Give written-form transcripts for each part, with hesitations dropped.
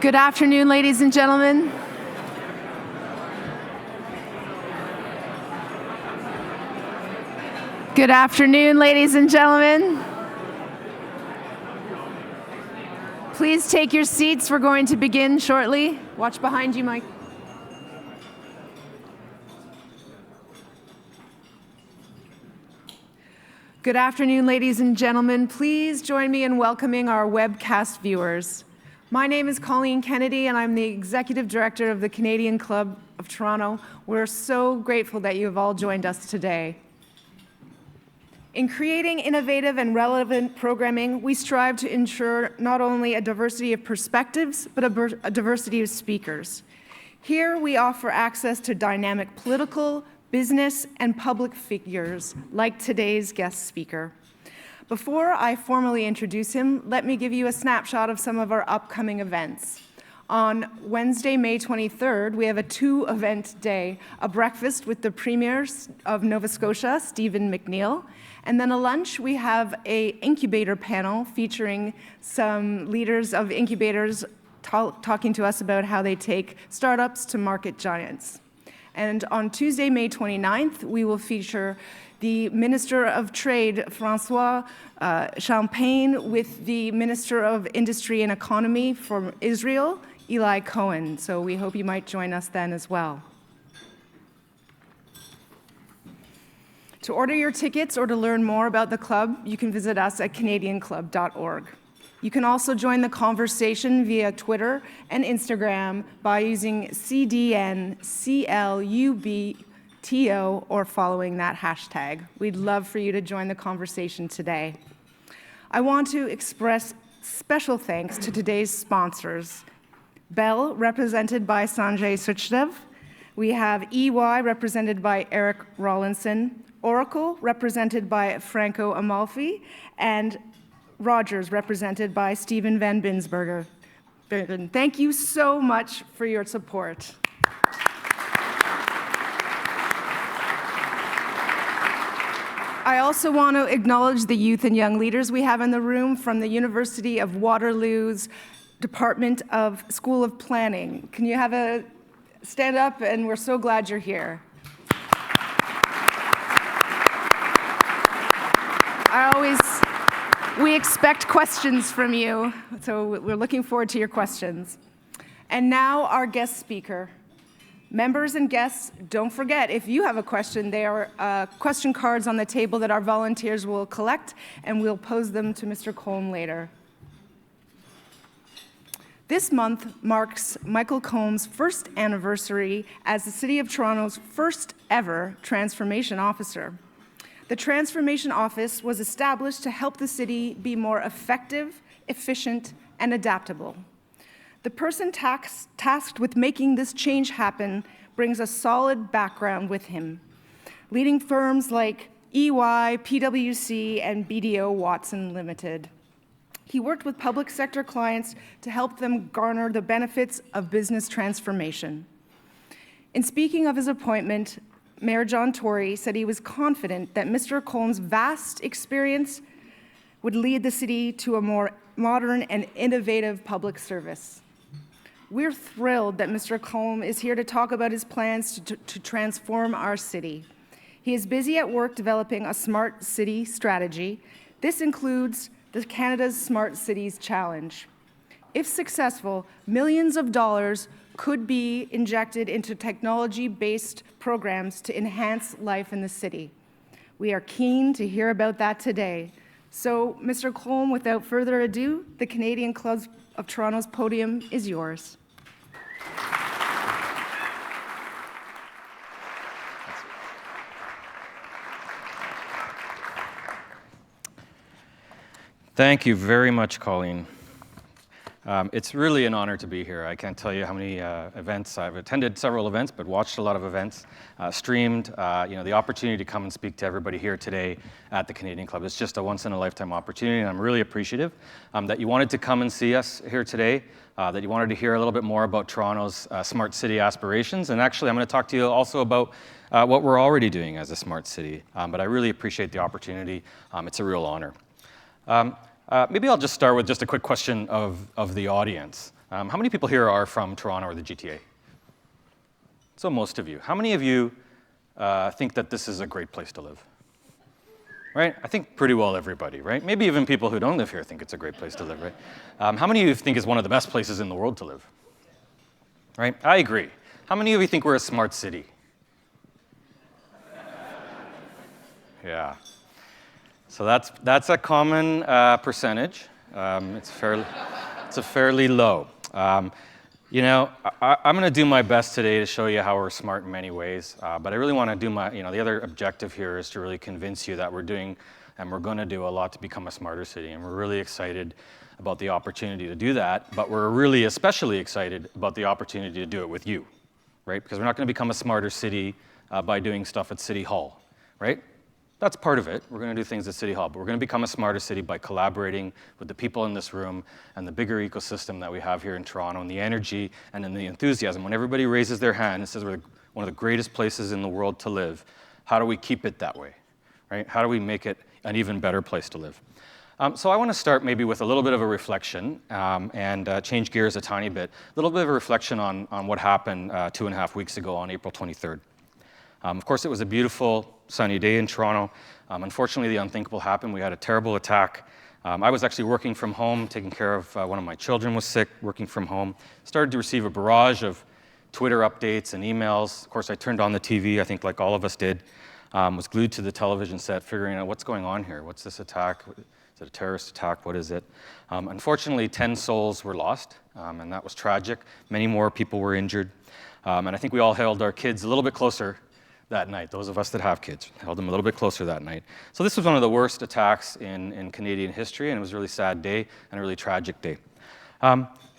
Good afternoon, ladies and gentlemen. Good afternoon, ladies and gentlemen. Please take your seats. We're going to begin shortly. Watch behind you, Mike. Good afternoon, ladies and gentlemen. Please join me in welcoming our webcast viewers. My name is Colleen Kennedy, and I'm the Executive Director of the Canadian Club of Toronto. We're so grateful that you have all joined us today. In creating innovative and relevant programming, we strive to ensure not only a diversity of perspectives, but a diversity of speakers. Here, we offer access to dynamic political, business, and public figures, like today's guest speaker. Before I formally introduce him, let me give you a snapshot of some of our upcoming events. On Wednesday, May 23rd, we have a two-event day, a breakfast with the Premier of Nova Scotia, Stephen McNeil, and then a lunch. We have an incubator panel featuring some leaders of incubators talking to us about how they take startups to market giants. And on Tuesday, May 29th, we will feature the Minister of Trade, Francois Champagne, with the Minister of Industry and Economy from Israel, Eli Cohen. So we hope you might join us then as well. To order your tickets or to learn more about the club, you can visit us at canadianclub.org. You can also join the conversation via Twitter and Instagram by using CDNCLUBTO or following that hashtag. We'd love for you to join the conversation today. I want to express special thanks to today's sponsors. Bell, represented by Sanjay Suchdev. We have EY, represented by Eric Rawlinson. Oracle, represented by Franco Amalfi. And Rogers, represented by Stephen Van Binsberger. Thank you so much for your support. I also want to acknowledge the youth and young leaders we have in the room from the University of Waterloo's Department of School of Planning. Can you have a stand up? And we're so glad you're here. We expect questions from you, so we're looking forward to your questions. And now our guest speaker. Members and guests, don't forget, if you have a question, there are question cards on the table that our volunteers will collect, and we'll pose them to Mr. Kolm later. This month marks Michael Kolm's first anniversary as the City of Toronto's first ever Transformation Officer. The Transformation Office was established to help the city be more effective, efficient, and adaptable. The person tasked with making this change happen brings a solid background with him, leading firms like EY, PwC, and BDO Watson Limited. He worked with public sector clients to help them garner the benefits of business transformation. In speaking of his appointment, Mayor John Tory said he was confident that Mr. Kolm's vast experience would lead the city to a more modern and innovative public service. We're thrilled that Mr. Kolm is here to talk about his plans to transform our city. He is busy at work developing a smart city strategy. This includes the Canada's Smart Cities Challenge. If successful, millions of dollars could be injected into technology-based programs to enhance life in the city. We are keen to hear about that today. So, Mr. Kolm, without further ado, the Canadian Club of Toronto's podium is yours. Thank you very much, Colleen. It's really an honor to be here. I can't tell you how many events. I've attended several events, but watched a lot of events, streamed. The opportunity to come and speak to everybody here today at the Canadian Club is just a once-in-a-lifetime opportunity, and I'm really appreciative that you wanted to come and see us here today, that you wanted to hear a little bit more about Toronto's smart city aspirations. And actually, I'm going to talk to you also about what we're already doing as a smart city. But I really appreciate the opportunity. It's a real honor. Maybe I'll just start with just a quick question of the audience. How many people here are from Toronto or the GTA? So most of you. How many of you think that this is a great place to live? Right? I think pretty well everybody, right? Maybe even people who don't live here think it's a great place to live, right? How many of you think it's one of the best places in the world to live? Right? I agree. How many of you think we're a smart city? Yeah. So that's a common percentage. It's fairly low. You know, I'm going to do my best today to show you how we're smart in many ways, but I really want to do the other objective here is to really convince you that we're doing and we're going to do a lot to become a smarter city, and we're really excited about the opportunity to do that, but we're really especially excited about the opportunity to do it with you, right? Because we're not going to become a smarter city by doing stuff at City Hall, right? That's part of it. We're going to do things at City Hall, but we're going to become a smarter city by collaborating with the people in this room and the bigger ecosystem that we have here in Toronto, and the energy and then the enthusiasm. When everybody raises their hand and says we're one of the greatest places in the world to live, how do we keep it that way, right? How do we make it an even better place to live? So I want to start maybe with a little bit of a reflection and change gears a tiny bit. A little bit of a reflection on what happened 2.5 weeks ago on April 23rd. Of course, it was a beautiful, sunny day in Toronto. Unfortunately, the unthinkable happened. We had a terrible attack. I was actually working from home, taking care of one of my children was sick, working from home. Started to receive a barrage of Twitter updates and emails. Of course, I turned on the TV, I think like all of us did. Was glued to the television set, figuring out what's going on here. What's this attack? Is it a terrorist attack? What is it? Unfortunately, 10 souls were lost, and that was tragic. Many more people were injured. And I think we all held our kids a little bit closer that night. Those of us that have kids held them a little bit closer that night. So this was one of the worst attacks in Canadian history, and it was a really sad day and a really tragic day.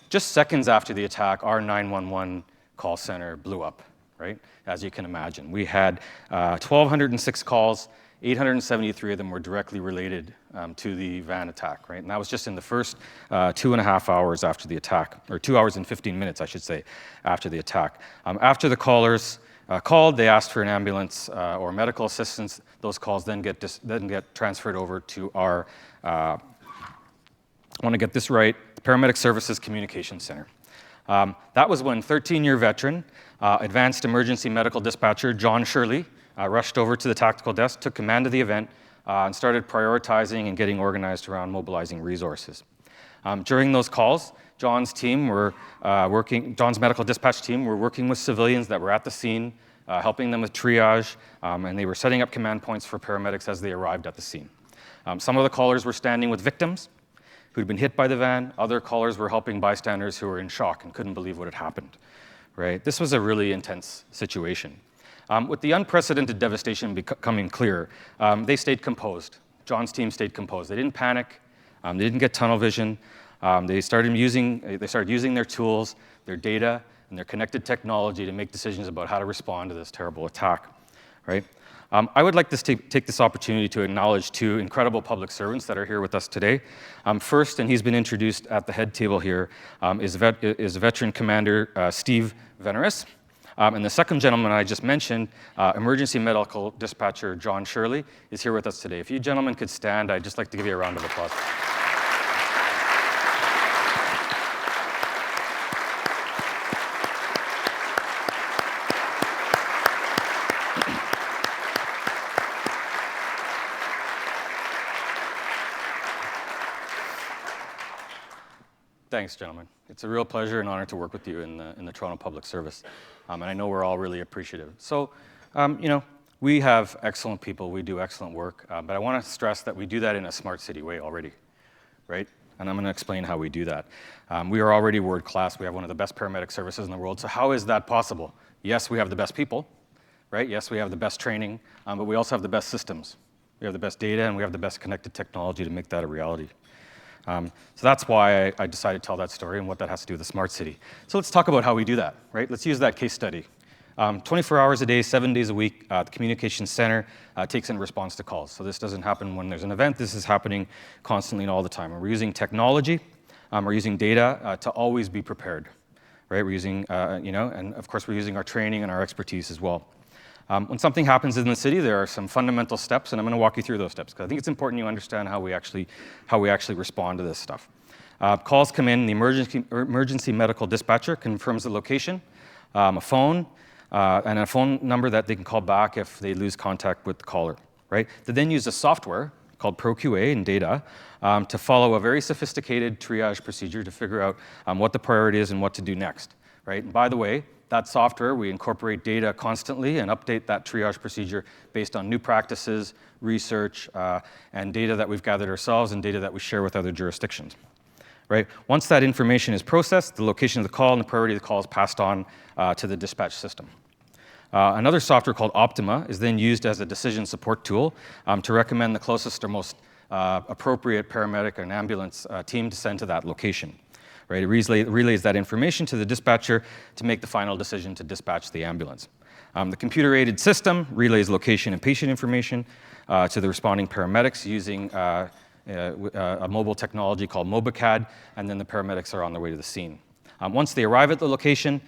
Just seconds after the attack, our 911 call center blew up, right? As you can imagine. We had 1,206 calls, 873 of them were directly related to the van attack, right? And that was just in the first 2.5 hours after the attack, or 2 hours and 15 minutes, I should say, after the attack. After the callers called, they asked for an ambulance or medical assistance. Those calls then get transferred over to our, I want to get this right, Paramedic Services Communication Center. That was when 13-year veteran, advanced emergency medical dispatcher John Shirley rushed over to the tactical desk, took command of the event, and started prioritizing and getting organized around mobilizing resources. During those calls, John's medical dispatch team were working with civilians that were at the scene, helping them with triage, and they were setting up command points for paramedics as they arrived at the scene. Some of the callers were standing with victims who'd been hit by the van. Other callers were helping bystanders who were in shock and couldn't believe what had happened, right? This was a really intense situation. With the unprecedented devastation becoming clear, they stayed composed. John's team stayed composed. They didn't panic. They didn't get tunnel vision. They started using their tools, their data, and their connected technology to make decisions about how to respond to this terrible attack, right? I would like to take this opportunity to acknowledge two incredible public servants that are here with us today. First, and he's been introduced at the head table here, is veteran commander Steve Veneris. And the second gentleman I just mentioned, emergency medical dispatcher John Shirley, is here with us today. If you gentlemen could stand, I'd just like to give you a round of applause. Thanks, gentlemen. It's a real pleasure and honor to work with you in the Toronto Public Service, and I know we're all really appreciative. So, we have excellent people, we do excellent work, but I want to stress that we do that in a smart city way already, right? And I'm going to explain how we do that. We are already world class. We have one of the best paramedic services in the world. So how is that possible? Yes, we have the best people, right? Yes, we have the best training, but we also have the best systems. We have the best data, and we have the best connected technology to make that a reality. So that's why I decided to tell that story and what that has to do with the smart city. So let's talk about how we do that, right? Let's use that case study. 24 hours a day, 7 days a week, the Communications Center takes in response to calls. So this doesn't happen when there's an event. This is happening constantly and all the time. And we're using technology, we're using data to always be prepared, right? We're using, and of course we're using our training and our expertise as well. When something happens in the city, there are some fundamental steps, and I'm going to walk you through those steps because I think it's important you understand how we actually respond to this stuff. Calls come in, the emergency medical dispatcher confirms the location, a phone, and a phone number that they can call back if they lose contact with the caller, right? They then use a software called ProQA and data to follow a very sophisticated triage procedure to figure out what the priority is and what to do next, right? And by the way, that software, we incorporate data constantly and update that triage procedure based on new practices, research, and data that we've gathered ourselves and data that we share with other jurisdictions, right? Once that information is processed, the location of the call and the priority of the call is passed on to the dispatch system. Another software called Optima is then used as a decision support tool to recommend the closest or most appropriate paramedic and ambulance team to send to that location. Right? It relays that information to the dispatcher to make the final decision to dispatch the ambulance. The computer-aided system relays location and patient information to the responding paramedics using a mobile technology called MobiCAD, and then the paramedics are on their way to the scene. Once they arrive at the location,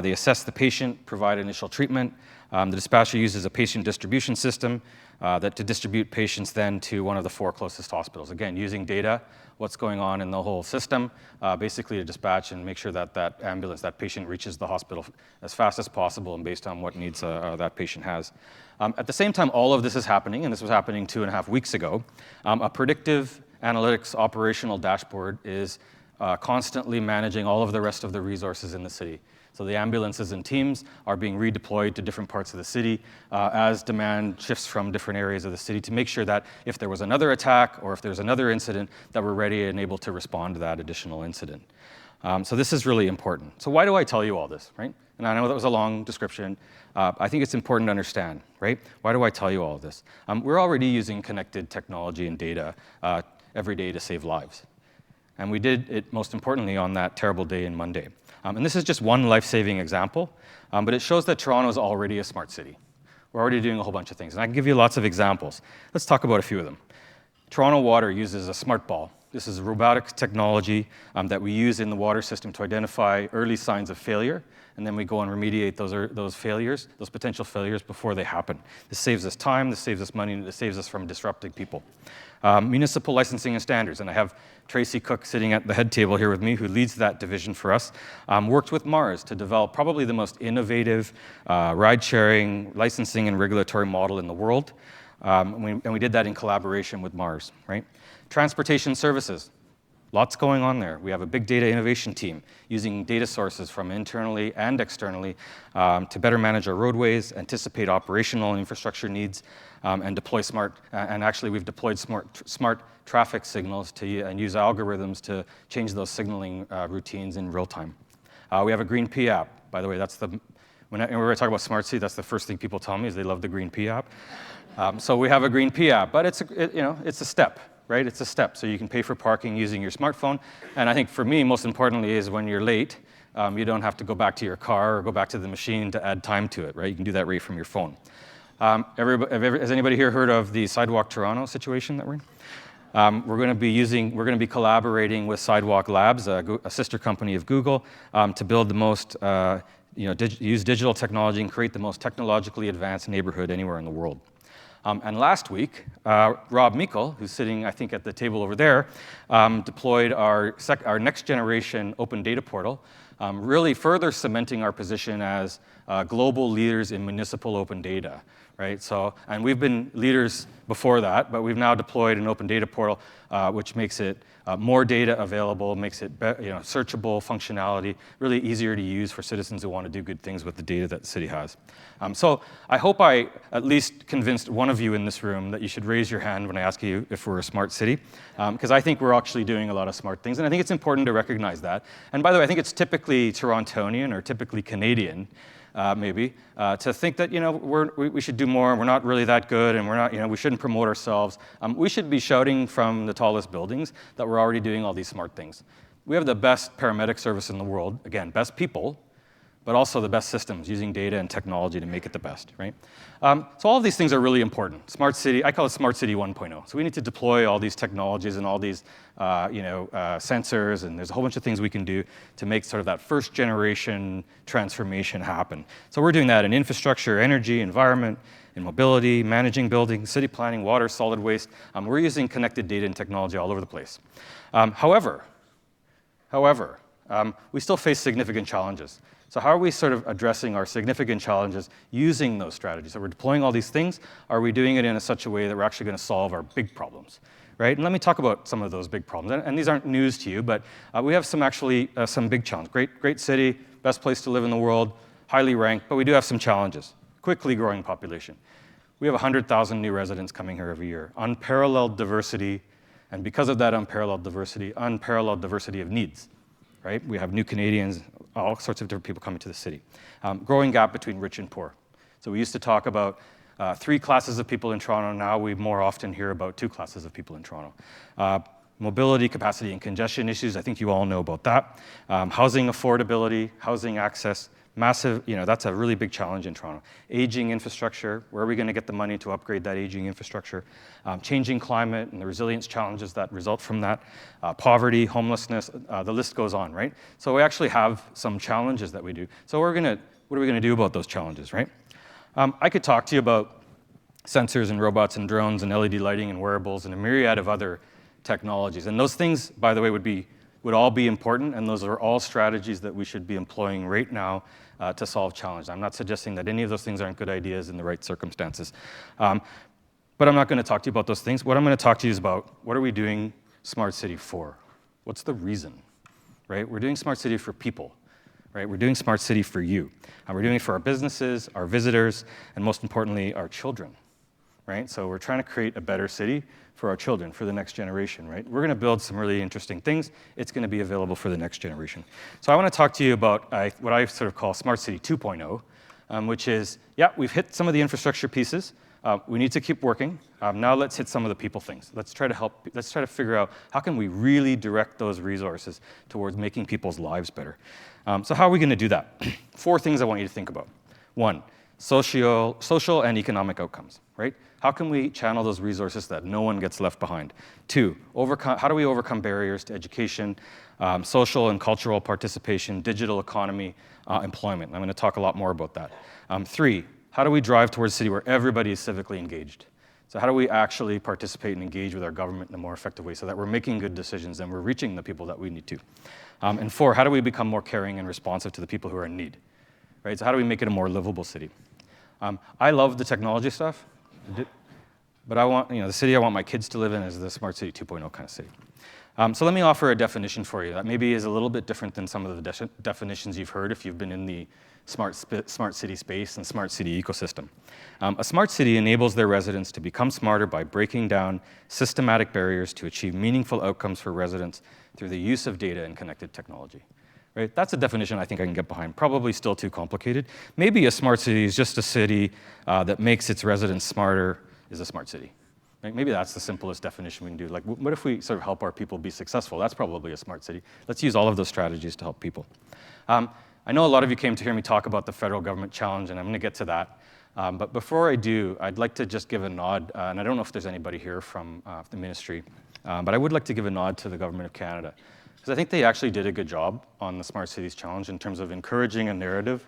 they assess the patient, provide initial treatment. The dispatcher uses a patient distribution system to distribute patients then to one of the 4 closest hospitals. Again, using data, what's going on in the whole system, basically to dispatch and make sure that that ambulance, that patient reaches the hospital as fast as possible and based on what needs that patient has. At the same time, all of this is happening, and this was happening 2.5 weeks ago, a predictive analytics operational dashboard is constantly managing all of the rest of the resources in the city. So the ambulances and teams are being redeployed to different parts of the city as demand shifts from different areas of the city to make sure that if there was another attack or if there's another incident, that we're ready and able to respond to that additional incident. So this is really important. So why do I tell you all this, right? And I know that was a long description. I think it's important to understand, right? Why do I tell you all of this? We're already using connected technology and data every day to save lives. And we did it, most importantly, on that terrible day in Monday. And this is just one life-saving example, but it shows that Toronto is already a smart city. We're already doing a whole bunch of things, and I can give you lots of examples. Let's talk about a few of them. Toronto Water uses a smart ball. This is robotic technology that we use in the water system to identify early signs of failure, and then we go and remediate those failures, those potential failures, before they happen. This saves us time, this saves us money, and this saves us from disrupting people. Municipal licensing and standards, and I have Tracy Cook sitting at the head table here with me, who leads that division for us, worked with Mars to develop probably the most innovative ride-sharing, licensing, and regulatory model in the world. And we did that in collaboration with Mars, right? Transportation services, lots going on there. We have a big data innovation team using data sources from internally and externally to better manage our roadways, anticipate operational and infrastructure needs, and deploy actually we've deployed smart traffic signals and use algorithms to change those signaling routines in real time. We have a Green P app. By the way, whenever I talk about smart city, that's the first thing people tell me is they love the Green P app. So we have a Green P app, but it's a step. Right? It's a step. So you can pay for parking using your smartphone. And I think for me, most importantly, is when you're late, you don't have to go back to your car or go back to the machine to add time to it, right? You can do that right from your phone. Has anybody here heard of the Sidewalk Toronto situation that we're in? We're going to be collaborating with Sidewalk Labs, a sister company of Google, to build the most, use digital technology and create the most technologically advanced neighborhood anywhere in the world. And last week, Rob Meikle, who's sitting, I think, at the table over there, deployed our next generation open data portal, really further cementing our position as global leaders in municipal open data, right? So, and we've been leaders before that, but we've now deployed an open data portal, which makes it more data available, makes it searchable functionality, really easier to use for citizens who want to do good things with the data that the city has. So I hope I at least convinced one of you in this room that you should raise your hand when I ask you if we're a smart city, because I think we're actually doing a lot of smart things, and I think it's important to recognize that. And by the way, I think it's typically Torontonian or typically Canadian, maybe, to think that we should do more. We're not really that good, and we're not. We shouldn't promote ourselves. We should be shouting from the tallest buildings that we're already doing all these smart things. We have the best paramedic service in the world. Again, best people, but also the best systems using data and technology to make it the best, right? So all of these things are really important. Smart city, I call it Smart City 1.0. So we need to deploy all these technologies and all these sensors, and there's a whole bunch of things we can do to make sort of that first generation transformation happen. So we're doing that in infrastructure, energy, environment, in mobility, managing buildings, city planning, water, solid waste. We're using connected data and technology all over the place. However, However, we still face significant challenges. So how are we sort of addressing our significant challenges using those strategies? So we're deploying all these things. Are we doing it in such a way that we're actually going to solve our big problems? Right? And let me talk about some of those big problems. And these aren't news to you, but we have some big challenges. Great city, best place to live in the world, highly ranked, but we do have some challenges. Quickly growing population. We have 100,000 new residents coming here every year. Unparalleled diversity, and because of that unparalleled diversity of needs. Right? We have new Canadians, all sorts of different people coming to the city. Growing gap between rich and poor. So we used to talk about 3 classes of people in Toronto. Now we more often hear about 2 classes of people in Toronto. Mobility, capacity, and congestion issues. I think you all know about that. Housing affordability, housing access, massive, that's a really big challenge in Toronto. Aging infrastructure, where are we going to get the money to upgrade that aging infrastructure? Changing climate and the resilience challenges that result from that. Poverty, homelessness, the list goes on, right? So we actually have some challenges that we do. So what are we going to do about those challenges, right? I could talk to you about sensors and robots and drones and LED lighting and wearables and a myriad of other technologies. And those things, by the way, would all be important, and those are all strategies that we should be employing right now to solve challenges. I'm not suggesting that any of those things aren't good ideas in the right circumstances. But I'm not going to talk to you about those things. What I'm going to talk to you is about what are we doing Smart City for? What's the reason? Right? We're doing Smart City for people. Right? We're doing Smart City for you. And we're doing it for our businesses, our visitors, and most importantly, our children. Right? So we're trying to create a better city for our children, for the next generation, right? We're going to build some really interesting things. It's going to be available for the next generation. So I want to talk to you about what I sort of call Smart City 2.0, which is, yeah, we've hit some of the infrastructure pieces. We need to keep working. Now let's hit some of the people things. Let's try to figure out how can we really direct those resources towards making people's lives better. So how are we going to do that? 4 things I want you to think about. 1, social and economic outcomes, right? How can we channel those resources that no one gets left behind? 2, how do we overcome barriers to education, social and cultural participation, digital economy, employment? I'm going to talk a lot more about that. 3, how do we drive towards a city where everybody is civically engaged? So how do we actually participate and engage with our government in a more effective way so that we're making good decisions and we're reaching the people that we need to? And 4, how do we become more caring and responsive to the people who are in need? Right? So how do we make it a more livable city? I love the technology stuff. But I want, the city I want my kids to live in is the Smart City 2.0 kind of city. So let me offer a definition for you that maybe is a little bit different than some of the definitions you've heard if you've been in the smart city space and smart city ecosystem. A smart city enables their residents to become smarter by breaking down systematic barriers to achieve meaningful outcomes for residents through the use of data and connected technology. Right? That's a definition I think I can get behind. Probably still too complicated. Maybe a smart city is just a city that makes its residents smarter is a smart city. Right? Maybe that's the simplest definition we can do. Like, what if we sort of help our people be successful? That's probably a smart city. Let's use all of those strategies to help people. I know a lot of you came to hear me talk about the federal government challenge, and I'm going to get to that. But before I do, I'd like to just give a nod, and I don't know if there's anybody here from the ministry, but I would like to give a nod to the Government of Canada. Because I think they actually did a good job on the Smart Cities Challenge in terms of encouraging a narrative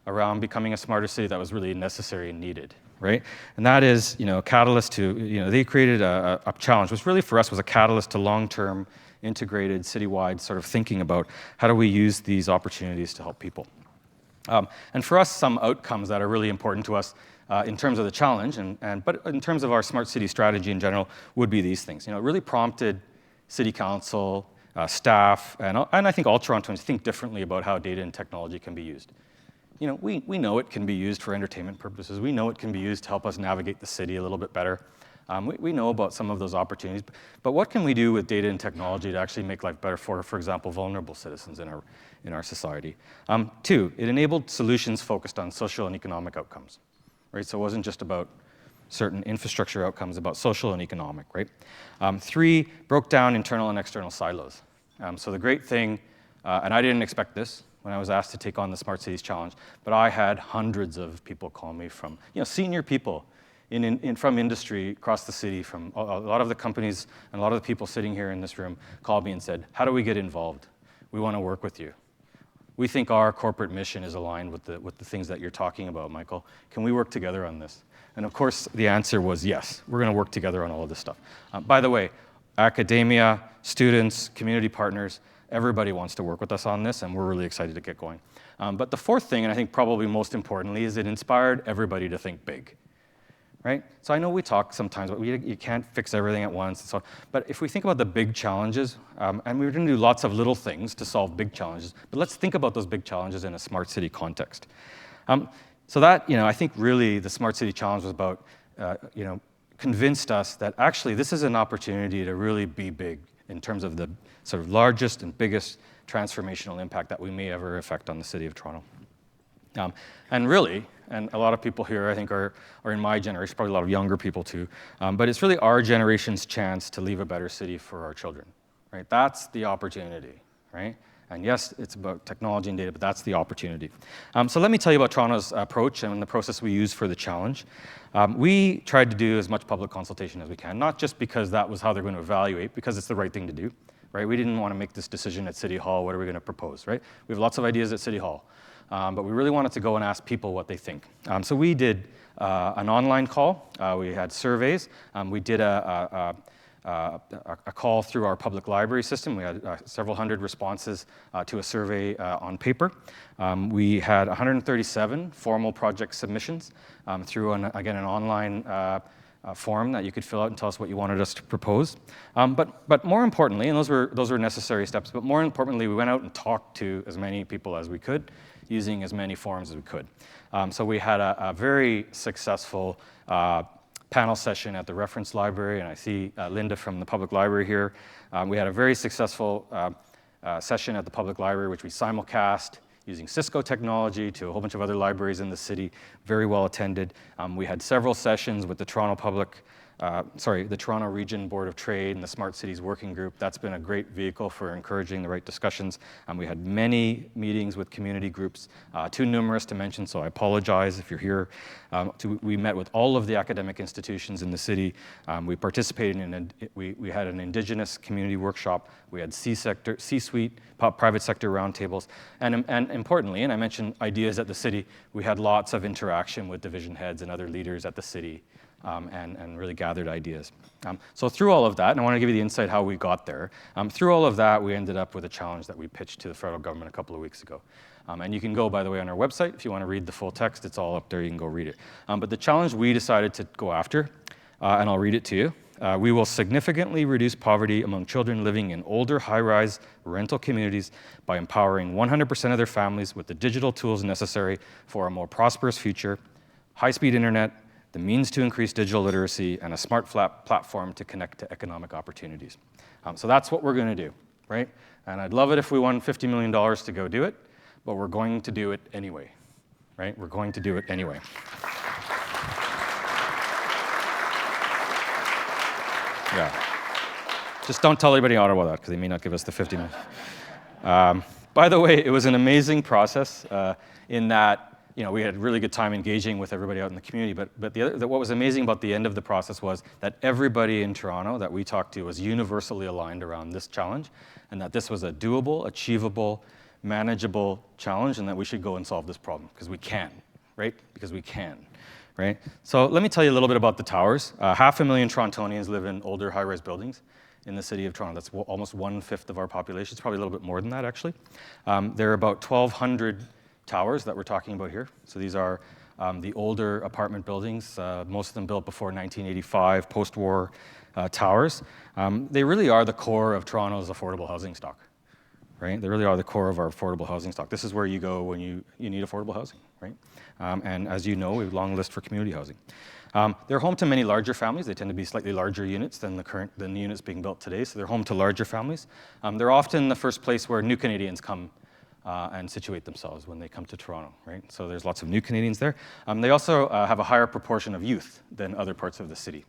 around becoming a smarter city that was really necessary and needed, right? And that is, a catalyst to, they created a challenge, which really for us was a catalyst to long-term, integrated, citywide sort of thinking about how do we use these opportunities to help people. And for us, some outcomes that are really important to us in terms of the challenge, but in terms of our smart city strategy in general, would be these things. It really prompted city council, staff, and I think all Torontonians think differently about how data and technology can be used. We know it can be used for entertainment purposes. We know it can be used to help us navigate the city a little bit better. We know about some of those opportunities, but what can we do with data and technology to actually make life better for example, vulnerable citizens in our society? 2, it enabled solutions focused on social and economic outcomes, right? So it wasn't just about certain infrastructure outcomes, about social and economic, right? 3, broke down internal and external silos. So the great thing, and I didn't expect this when I was asked to take on the Smart Cities Challenge, but I had hundreds of people call me from, senior people from industry across the city, from a lot of the companies and a lot of the people sitting here in this room called me and said, how do we get involved? We want to work with you. We think our corporate mission is aligned with the things that you're talking about, Michael. Can we work together on this? And of course, the answer was yes. We're going to work together on all of this stuff. By the way, academia, students, community partners, Everybody wants to work with us on this, and we're really excited to get going. But the fourth thing, and I think probably most importantly, is it inspired everybody to think big. Right? So I know we talk sometimes, but you can't fix everything at once. So, but if we think about the big challenges, and we're going to do lots of little things to solve big challenges, but let's think about those big challenges in a smart city context. So that, I think really the Smart City Challenge was about, convinced us that actually this is an opportunity to really be big in terms of the sort of largest and biggest transformational impact that we may ever affect on the city of Toronto. And really, and a lot of people here I think are in my generation, probably a lot of younger people too, but it's really our generation's chance to leave a better city for our children, right? That's the opportunity, right? And yes, it's about technology and data, but that's the opportunity. So let me tell you about Toronto's approach and the process we use for the challenge. We tried to do as much public consultation as we can, not just because that was how they're going to evaluate, because it's the right thing to do, right? We didn't want to make this decision at City Hall, what are we going to propose, right? We have lots of ideas at City Hall, but we really wanted to go and ask people what they think. So we did an online call, we had surveys, we did a call through our public library system. We had several hundred responses to a survey on paper. We had 137 formal project submissions through, an online form that you could fill out and tell us what you wanted us to propose. But more importantly, and those were necessary steps, but more importantly, we went out and talked to as many people as we could, using as many forms as we could. So we had a very successful panel session at the reference library, and I see Linda from the public library here. We had a very successful session at the public library, which we simulcast using Cisco technology to a whole bunch of other libraries in the city, very well attended. We had several sessions with the the Toronto Region Board of Trade and the Smart Cities Working Group. That's been a great vehicle for encouraging the right discussions. We had many meetings with community groups, too numerous to mention, so I apologize if you're here. We met with all of the academic institutions in the city. We participated we had an Indigenous community workshop. We had C-suite, private sector roundtables. And importantly, and I mentioned ideas at the city, we had lots of interaction with division heads and other leaders at the city. And really gathered ideas. So through all of that, and I want to give you the insight how we got there, through all of that, we ended up with a challenge that we pitched to the federal government a couple of weeks ago. And you can go, by the way, on our website if you want to read the full text. It's all up there. You can go read it. But the challenge we decided to go after, and I'll read it to you, we will significantly reduce poverty among children living in older, high-rise rental communities by empowering 100% of their families with the digital tools necessary for a more prosperous future, high-speed internet, the means to increase digital literacy, and a smart platform to connect to economic opportunities. So that's what we're going to do, right? And I'd love it if we won $50 million to go do it, but we're going to do it anyway, right? We're going to do it anyway. Yeah. Just don't tell anybody in Ottawa that, because they may not give us the $50 million. By the way, it was an amazing process in that we had really good time engaging with everybody out in the community, but what was amazing about the end of the process was that everybody in Toronto that we talked to was universally aligned around this challenge, and that this was a doable, achievable, manageable challenge, and that we should go and solve this problem, because we can, right? Because we can, right? So let me tell you a little bit about the towers. 500,000 Torontonians live in older high-rise buildings in the city of Toronto. That's almost 1/5 of our population. It's probably a little bit more than that, actually. There are about 1,200 towers that we're talking about here. So these are the older apartment buildings, most of them built before 1985, post-war towers. They really are the core of Toronto's affordable housing stock, right? They really are the core of our affordable housing stock. This is where you go when you need affordable housing, right? And as you know, we have a long list for community housing. They're home to many larger families. They tend to be slightly larger units than the units being built today, so they're home to larger families. They're often the first place where new Canadians come and situate themselves when they come to Toronto, right? So there's lots of new Canadians there. They also have a higher proportion of youth than other parts of the city,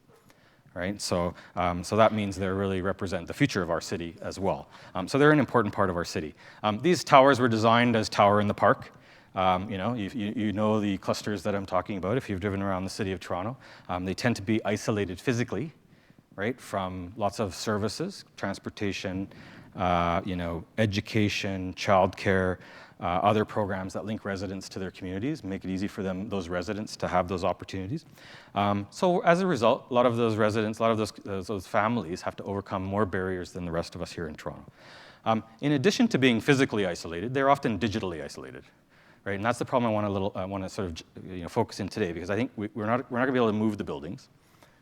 right? So that means they really represent the future of our city as well. So they're an important part of our city. These towers were designed as Tower in the Park. You know the clusters that I'm talking about if you've driven around the city of Toronto. They tend to be isolated physically, right, from lots of services, transportation, education, childcare, other programs that link residents to their communities, make it easy for those residents to have those opportunities. So as a result, a lot of those residents, a lot of those families have to overcome more barriers than the rest of us here in Toronto. In addition to being physically isolated, they're often digitally isolated, right? And that's the problem I want to sort of focus in today, because I think we're not going to be able to move the buildings,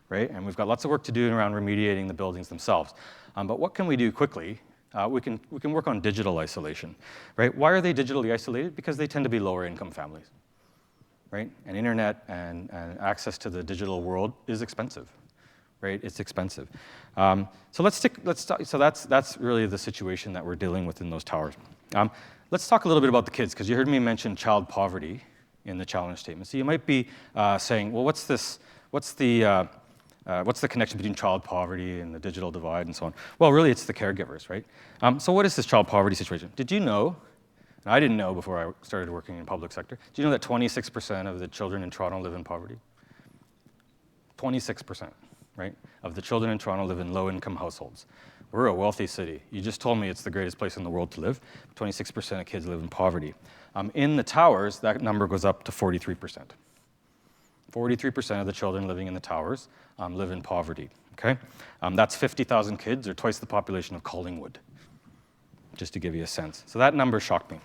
right? And we've got lots of work to do around remediating the buildings themselves. But what can we do quickly? We can work on digital isolation, right? Why are they digitally isolated? Because they tend to be lower income families, right? And internet and access to the digital world is expensive, right? It's expensive. So that's really the situation that we're dealing with in those towers. Let's talk a little bit about the kids, because you heard me mention child poverty in the challenge statement. So you might be saying, well, what's the connection between child poverty and the digital divide and so on? Well, really, it's the caregivers, right? So what is this child poverty situation? Did you know, and I didn't know before I started working in public sector, do you know that 26% of the children in Toronto live in poverty? 26%, right, of the children in Toronto live in low-income households. We're a wealthy city. You just told me it's the greatest place in the world to live. 26% of kids live in poverty. In the towers, that number goes up to 43%. 43% of the children living in the towers live in poverty, okay? That's 50,000 kids, or twice the population of Collingwood, just to give you a sense. So that number shocked me,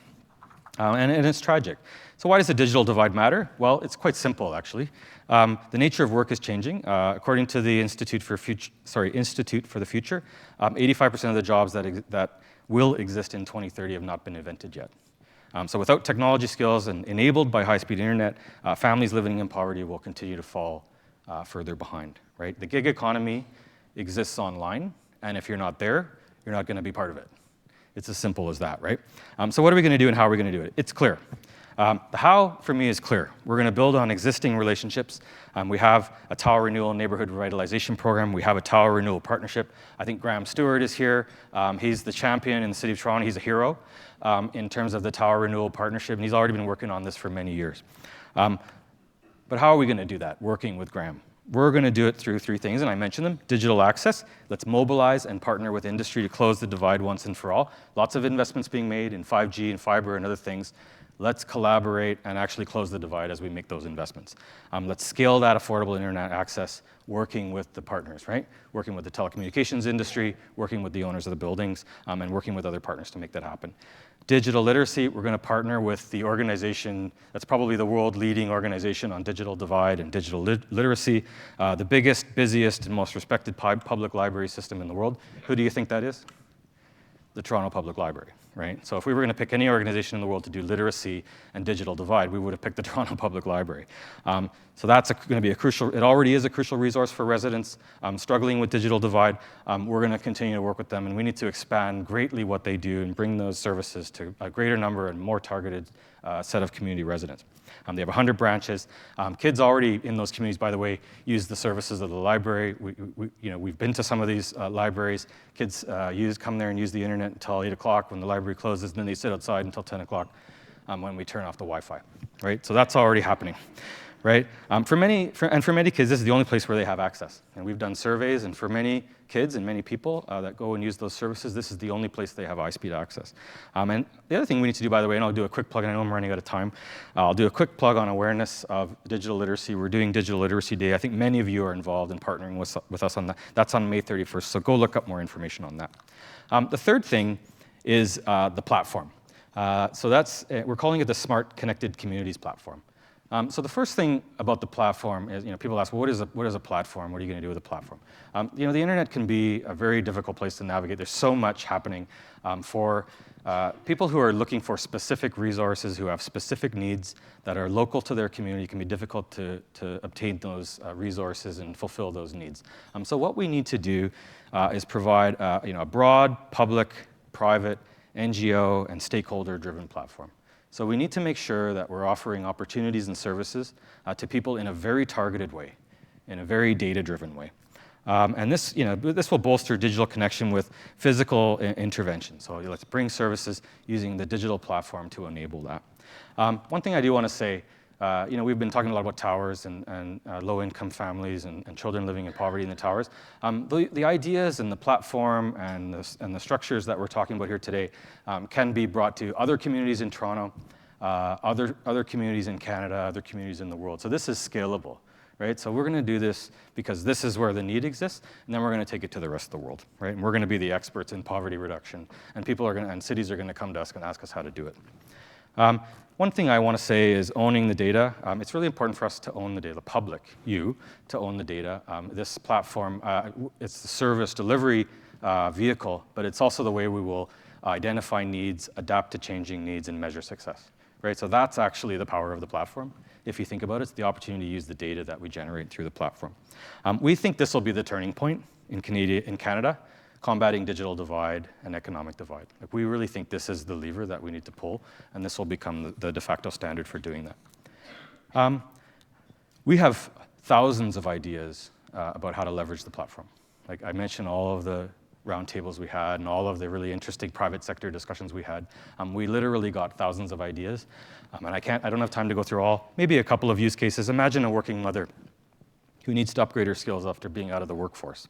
and it's tragic. So why does the digital divide matter? Well, it's quite simple, actually. The nature of work is changing. According to the Institute for the Future, 85% of the jobs that will exist in 2030 have not been invented yet. So without technology skills and enabled by high-speed internet, families living in poverty will continue to fall further behind, right? The gig economy exists online, and if you're not there, you're not going to be part of it. It's as simple as that, right? So what are we going to do and how are we going to do it? It's clear. The how, for me, is clear. We're going to build on existing relationships. We have a tower renewal neighborhood revitalization program. We have a tower renewal partnership. I think Graham Stewart is here. He's the champion in the City of Toronto. He's a hero in terms of the tower renewal partnership, and he's already been working on this for many years. But how are we going to do that, working with Graham? We're going to do it through three things, and I mentioned them. Digital access. Let's mobilize and partner with industry to close the divide once and for all. Lots of investments being made in 5G and fiber and other things. Let's collaborate and actually close the divide as we make those investments. Let's scale that affordable internet access, working with the partners, right? Working with the telecommunications industry, working with the owners of the buildings, and working with other partners to make that happen. Digital literacy, we're going to partner with the organization that's probably the world-leading organization on digital divide and digital literacy, the biggest, busiest, and most respected public library system in the world. Who do you think that is? The Toronto Public Library, right? So if we were going to pick any organization in the world to do literacy and digital divide, we would have picked the Toronto Public Library. So that's going to be it already is a crucial resource for residents struggling with digital divide. We're going to continue to work with them, and we need to expand greatly what they do and bring those services to a greater number and more targeted set of community residents. They have 100 branches. Kids already in those communities, by the way, use the services of the library. We've been to some of these libraries. Kids come there and use the internet until 8 o'clock when the library closes, and then they sit outside until 10 o'clock when we turn off the Wi-Fi, right? So that's already happening, right? For many kids, this is the only place where they have access. And we've done surveys, and for many kids and many people that go and use those services, this is the only place they have high-speed access. And the other thing we need to do, by the way, and I'll do a quick plug, and I know I'm running out of time, I'll do a quick plug on awareness of digital literacy. We're doing Digital Literacy Day. I think many of you are involved in partnering with us on that. That's on May 31st, so go look up more information on that. The third thing is the platform. So we're calling it the Smart Connected Communities Platform. So the first thing about the platform is, people ask, well, what is a platform? What are you going to do with a platform? The internet can be a very difficult place to navigate. There's so much happening for people who are looking for specific resources, who have specific needs that are local to their community. It can be difficult to obtain those resources and fulfill those needs. So what we need to do is provide a broad, public, private, NGO, and stakeholder-driven platform. So we need to make sure that we're offering opportunities and services to people in a very targeted way, in a very data-driven way. And this will bolster digital connection with physical intervention. So let's bring services using the digital platform to enable that. One thing I do want to say, we've been talking a lot about towers and low-income families and children living in poverty in the towers. The ideas and the platform and the structures that we're talking about here today can be brought to other communities in Toronto, other communities in Canada, other communities in the world. So this is scalable, right? So we're going to do this because this is where the need exists, and then we're going to take it to the rest of the world, right? And we're going to be the experts in poverty reduction, and cities are going to come to us and ask us how to do it. One thing I want to say is owning the data. It's really important for us to own the data, the public, you, to own the data. This platform, it's the service delivery vehicle, but it's also the way we will identify needs, adapt to changing needs, and measure success, right? So that's actually the power of the platform. If you think about it, it's the opportunity to use the data that we generate through the platform. We think this will be the turning point in Canada, combating digital divide and economic divide. Like, we really think this is the lever that we need to pull, and this will become the de facto standard for doing that. We have thousands of ideas about how to leverage the platform. Like I mentioned, all of the roundtables we had and all of the really interesting private sector discussions we had. We literally got thousands of ideas, and I don't have time to go through all. Maybe a couple of use cases. Imagine a working mother who needs to upgrade her skills after being out of the workforce.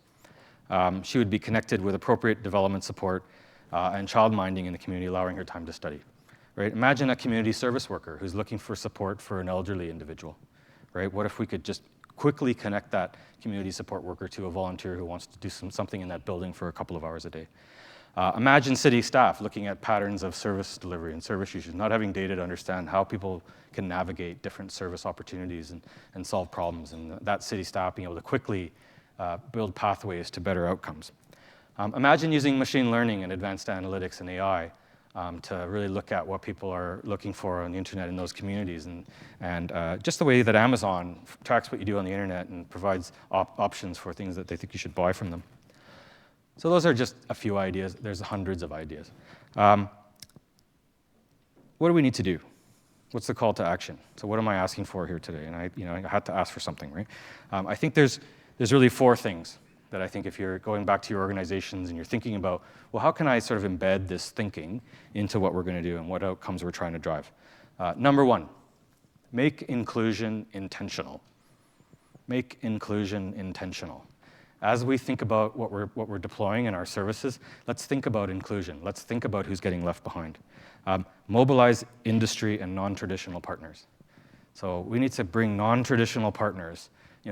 She would be connected with appropriate development support and child minding in the community, allowing her time to study. Right? Imagine a community service worker who's looking for support for an elderly individual. Right? What if we could just quickly connect that community support worker to a volunteer who wants to do something in that building for a couple of hours a day? Imagine city staff looking at patterns of service delivery and service usage, not having data to understand how people can navigate different service opportunities and solve problems, and that city staff being able to quickly build pathways to better outcomes. Imagine using machine learning and advanced analytics and AI to really look at what people are looking for on the internet in those communities, and just the way that Amazon tracks what you do on the internet and provides options for things that they think you should buy from them. So those are just a few ideas. There's hundreds of ideas. What do we need to do? What's the call to action? So what am I asking for here today? And I had to ask for something, right? I think there's really four things that I think if you're going back to your organizations and you're thinking about, well, how can I sort of embed this thinking into what we're going to do and what outcomes we're trying to drive? Number one, make inclusion intentional. Make inclusion intentional. As we think about what we're deploying in our services, let's think about inclusion. Let's think about who's getting left behind. Mobilize industry and non-traditional partners. So we need to bring non-traditional partners.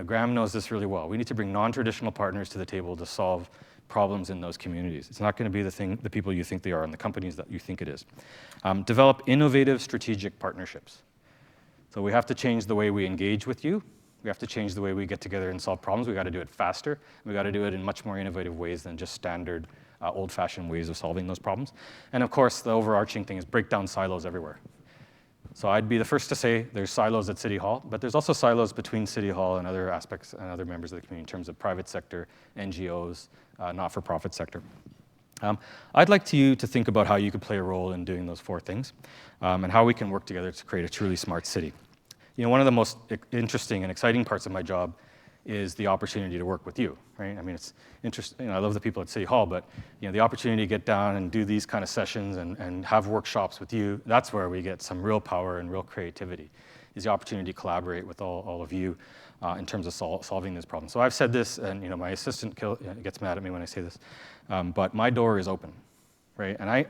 Graham knows this really well. We need to bring non-traditional partners to the table to solve problems in those communities. It's not going to be the people you think they are and the companies that you think it is. Develop innovative strategic partnerships. So we have to change the way we engage with you. We have to change the way we get together and solve problems. We got to do it faster. We got to do it in much more innovative ways than just standard old-fashioned ways of solving those problems. And of course, the overarching thing is break down silos everywhere. So I'd be the first to say there's silos at City Hall, but there's also silos between City Hall and other aspects and other members of the community in terms of private sector, NGOs, not-for-profit sector. I'd like you to think about how you could play a role in doing those four things and how we can work together to create a truly smart city. One of the most interesting and exciting parts of my job is the opportunity to work with you, right? I mean, it's interesting. I love the people at City Hall, but the opportunity to get down and do these kind of sessions and have workshops with you, that's where we get some real power and real creativity, is the opportunity to collaborate with all of you in terms of solving this problem. So I've said this, and my assistant gets mad at me when I say this, but my door is open, right? And I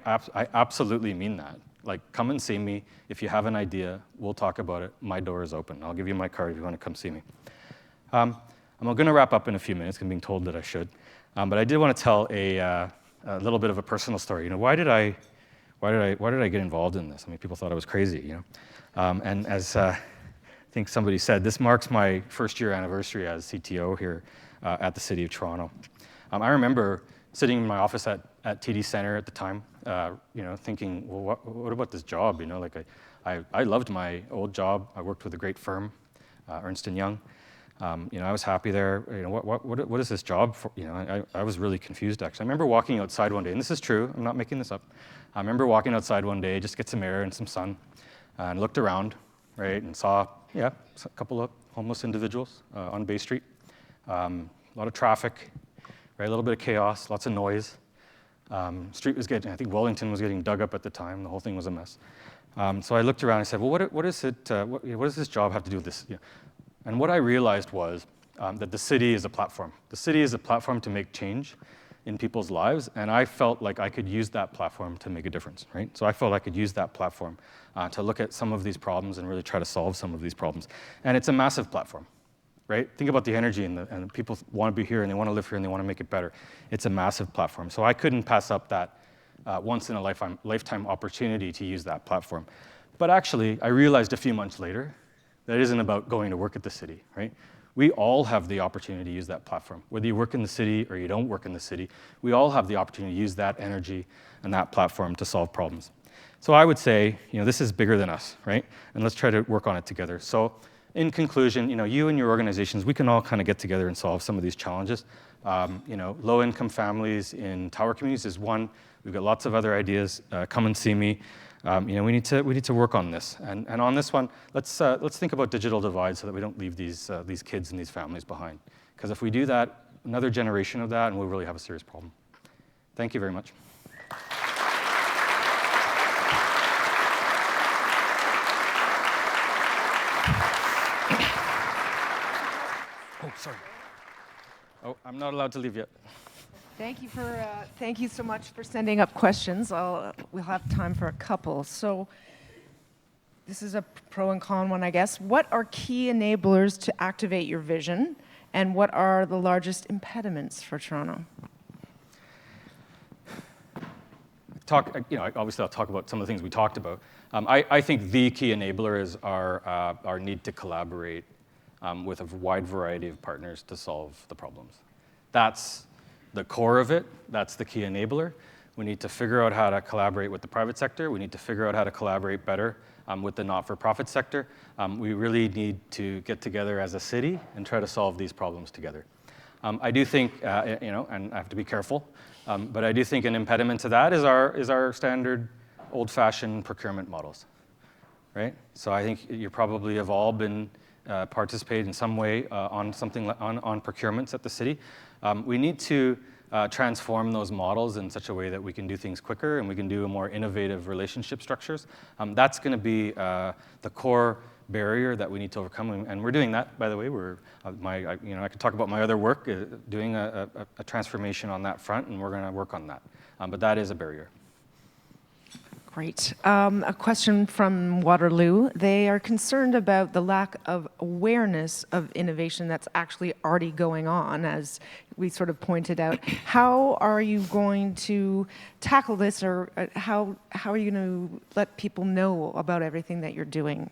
absolutely mean that. Like, come and see me. If you have an idea, we'll talk about it. My door is open. I'll give you my card if you want to come see me. I'm going to wrap up in a few minutes. I'm being told that I should. But I did want to tell a little bit of a personal story. Why did I get involved in this? I mean, people thought I was crazy, And as I think somebody said, this marks my first-year anniversary as CTO here at the City of Toronto. I remember sitting in my office at TD Centre at the time, thinking, well, what about this job? I loved my old job. I worked with a great firm, Ernst & Young. I was happy there. What is this job for? I was really confused, actually. I remember walking outside one day, and this is true. I'm not making this up. I remember walking outside one day, just get some air and some sun, and looked around, right, and saw, a couple of homeless individuals on Bay Street. A lot of traffic, right, a little bit of chaos, lots of noise. Street was I think Wellington was getting dug up at the time. The whole thing was a mess. So I looked around and I said, well, what does this job have to do with this? And what I realized was that the city is a platform. The city is a platform to make change in people's lives, and I felt like I could use that platform to make a difference, right? So I felt I could use that platform to look at some of these problems and really try to solve some of these problems. And it's a massive platform. right? Think about the energy and people want to be here and they want to live here and they want to make it better. It's a massive platform. So I couldn't pass up that once in a lifetime opportunity to use that platform. But actually, I realized a few months later that it isn't about going to work at the city, right? We all have the opportunity to use that platform. Whether you work in the city or you don't work in the city, we all have the opportunity to use that energy and that platform to solve problems. So I would say, this is bigger than us, right? And let's try to work on it together. So in conclusion, you and your organizations, we can all kind of get together and solve some of these challenges. Low-income families in tower communities is one. We've got lots of other ideas. Come and see me. We need to work on this. And on this one, let's think about digital divide so that we don't leave these kids and these families behind. Because if we do that, another generation of that, and we'll really have a serious problem. Thank you very much. Oh, sorry. Oh, I'm not allowed to leave yet. Thank you so much for sending up questions. We'll have time for a couple. So this is a pro and con one, I guess. What are key enablers to activate your vision, and what are the largest impediments for Toronto? Obviously I'll talk about some of the things we talked about. I think the key enabler is our need to collaborate with a wide variety of partners to solve the problems. That's the core of it. That's the key enabler. We need to figure out how to collaborate with the private sector. We need to figure out how to collaborate better with the not-for-profit sector. We really need to get together as a city and try to solve these problems together. I do think, and I have to be careful, but I do think an impediment to that is our standard old-fashioned procurement models, right? So I think you probably have all been participate in some way on something on procurements at the city. We need to transform those models in such a way that we can do things quicker and we can do a more innovative relationship structures. That's going to be the core barrier that we need to overcome, and we're doing that. By the way, I could talk about my other work, doing a transformation on that front, and we're going to work on that. But that is a barrier. Great. A question from Waterloo. They are concerned about the lack of awareness of innovation that's actually already going on, as we sort of pointed out. How are you going to tackle this, or how are you going to let people know about everything that you're doing?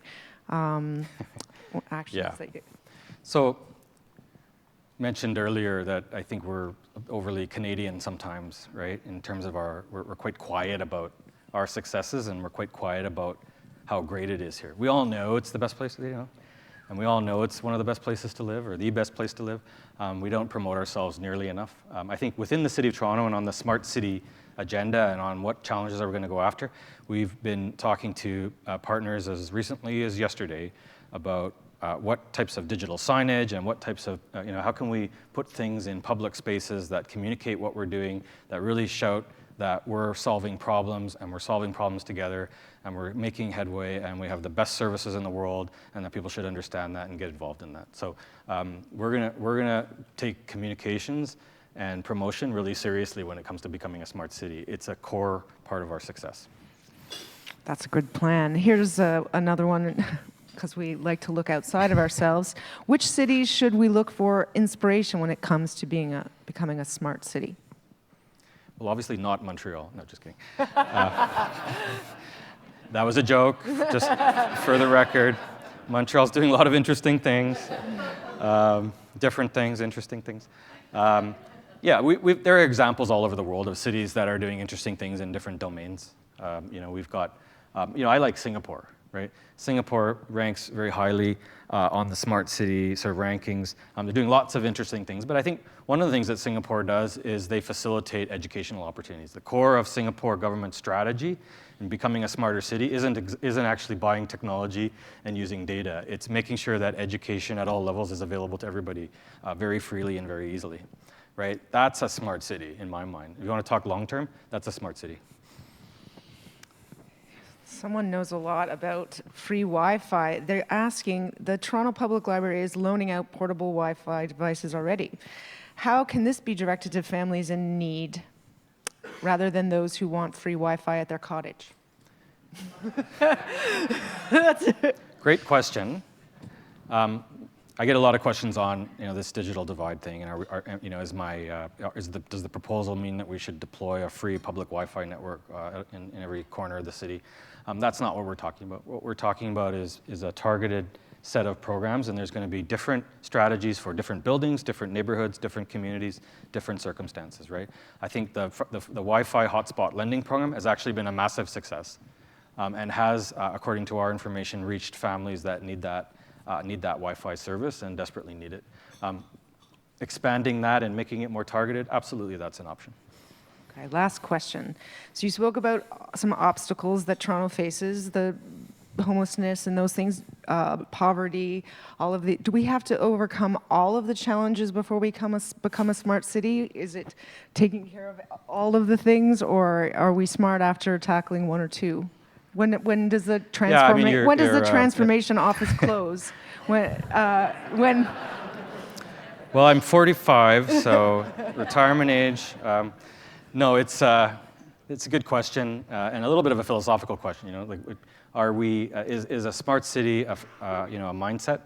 Yeah. So, mentioned earlier that I think we're overly Canadian sometimes, right? In terms of we're quite quiet about our successes, and we're quite quiet about how great it is here. We all know it's the best place, and we all know it's one of the best places to live, or the best place to live. We don't promote ourselves nearly enough. I think within the City of Toronto and on the smart city agenda and on what challenges are we going to go after, we've been talking to partners as recently as yesterday about what types of digital signage and what types of, how can we put things in public spaces that communicate what we're doing, that really shout that we're solving problems, and we're solving problems together, and we're making headway, and we have the best services in the world, and that people should understand that and get involved in that. So we're gonna take communications and promotion really seriously when it comes to becoming a smart city. It's a core part of our success. That's a good plan. Here's another one, because we like to look outside of ourselves. Which cities should we look for inspiration when it comes to becoming a smart city? Well, obviously not Montreal. No, just kidding. That was a joke, just for the record. Montreal's doing a lot of interesting things, different things, interesting things. There are examples all over the world of cities that are doing interesting things in different domains. We've got, I like Singapore, right? Singapore ranks very highly on the smart city sort of rankings. They're doing lots of interesting things, but I think one of the things that Singapore does is they facilitate educational opportunities. The core of Singapore government strategy in becoming a smarter city isn't actually buying technology and using data. It's making sure that education at all levels is available to everybody very freely and very easily, right? That's a smart city in my mind. If you want to talk long term, that's a smart city. Someone knows a lot about free Wi-Fi. They're asking, the Toronto Public Library is loaning out portable Wi-Fi devices already. How can this be directed to families in need rather than those who want free Wi-Fi at their cottage? Great question. I get a lot of questions on this digital divide thing, and does the proposal mean that we should deploy a free public Wi-Fi network in every corner of the city? That's not what we're talking about. What we're talking about is a targeted set of programs, and there's going to be different strategies for different buildings, different neighborhoods, different communities, different circumstances, right? I think the Wi-Fi hotspot lending program has actually been a massive success, and has, according to our information, reached families that need that Wi-Fi service and desperately need it. Expanding that and making it more targeted, absolutely, that's an option. Okay, last question. So you spoke about some obstacles that Toronto faces, the homelessness and those things, poverty, all of the. Do we have to overcome all of the challenges before we become a smart city? Is it taking care of all of the things, or are we smart after tackling one or two? When does the transformation office close? When? Well, I'm 45, so retirement age. No, it's a good question, and a little bit of a philosophical question. Is a smart city a mindset?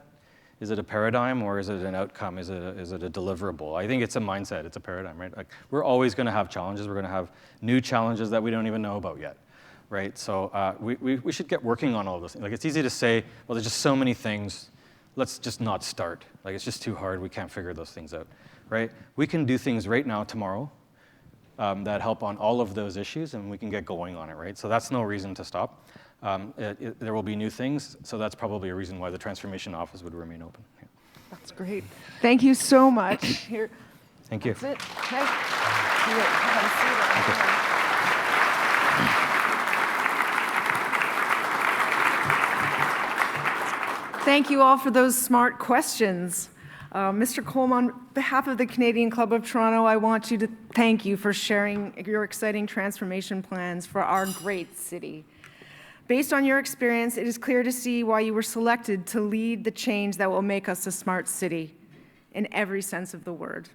Is it a paradigm, or is it an outcome? Is it a deliverable? I think it's a mindset. It's a paradigm, right? Like, we're always going to have challenges. We're going to have new challenges that we don't even know about yet, right? So we should get working on all those things. Like, it's easy to say, well, there's just so many things. Let's just not start. Like, it's just too hard. We can't figure those things out, right? We can do things right now, tomorrow, that help on all of those issues, and we can get going on it, right? So that's no reason to stop. There will be new things, so that's probably a reason why the Transformation Office would remain open. Yeah. That's great. Thank you so much. Here. Thank you. That's it. Okay. Have a seat. Thank you all for those smart questions. Mr. Kolm, on behalf of the Canadian Club of Toronto, I want you to thank you for sharing your exciting transformation plans for our great city. Based on your experience, it is clear to see why you were selected to lead the change that will make us a smart city in every sense of the word.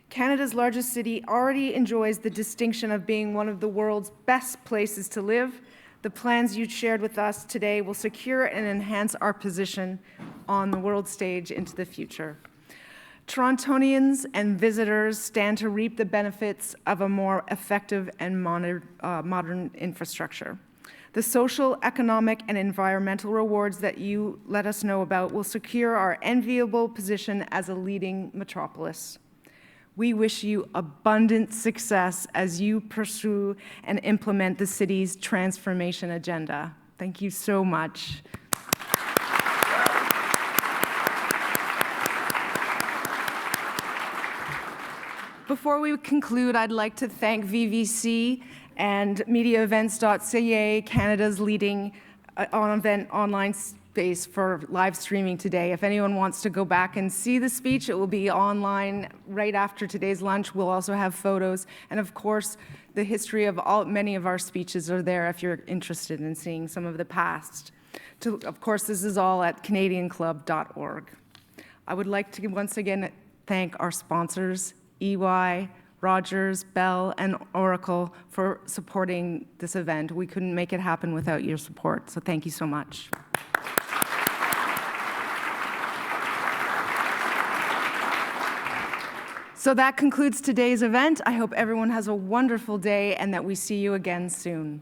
Canada's largest city already enjoys the distinction of being one of the world's best places to live. The plans you shared with us today will secure and enhance our position on the world stage into the future. Torontonians and visitors stand to reap the benefits of a more effective and modern infrastructure. The social, economic, and environmental rewards that you let us know about will secure our enviable position as a leading metropolis. We wish you abundant success as you pursue and implement the city's transformation agenda. Thank you so much. Before we conclude, I'd like to thank VVC and MediaEvents.ca, Canada's leading online space for live streaming today. If anyone wants to go back and see the speech, it will be online right after today's lunch. We'll also have photos. And of course, the history of many of our speeches are there if you're interested in seeing some of the past. Of course, this is all at canadianclub.org. I would like to once again thank our sponsors, EY, Rogers, Bell, and Oracle, for supporting this event. We couldn't make it happen without your support, so thank you so much. So that concludes today's event. I hope everyone has a wonderful day and that we see you again soon.